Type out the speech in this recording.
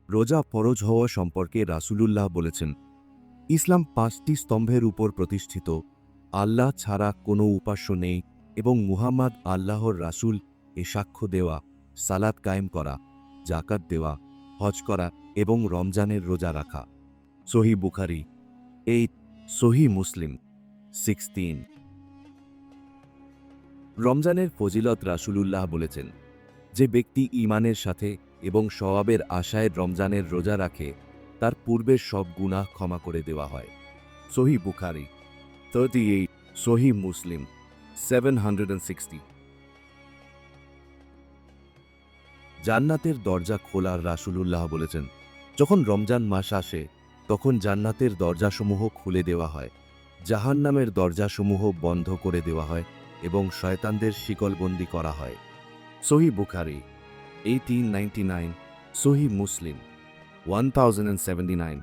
রোজা ফরজ হওয়া সম্পর্কে রাসূলুল্লাহ বলেছেন, ইসলাম 5টি স্তম্ভের উপর প্রতিষ্ঠিত, আল্লাহ ছাড়া কোনো উপাস্য নেই এবং মুহাম্মদ আল্লাহর রাসূল এ সাক্ষ্য দেওয়া, সালাত কায়েম করা, জাকাত দেওয়া, হজ করা এবং রমজানের রোজা রাখা। সহিহ বুখারী 8, সহিহ মুসলিম 16। রমজানের ফজিলত রাসূলুল্লাহ বলেছেন, যে ব্যক্তি ঈমানের সাথে এবং সওয়াবের আশায় রমজানের রোজা রাখে তার পূর্বের সব গুনাহ ক্ষমা করে দেওয়া হয়। সহিহ বুখারী 38, সহিহ মুসলিম 760। জান্নাতের দরজা খোলার রাসূলুল্লাহ বলেছেন, যখন রমজান মাস আসে তখন জান্নাতের দরজাসমূহ খুলে দেওয়া হয়, জাহান্নামের দরজাসমূহ বন্ধ করে দেওয়া হয় এবং শয়তানদের শিকলবন্দি করা হয়। সহিহ বুখারী 1899, সহিহ মুসলিম 1079।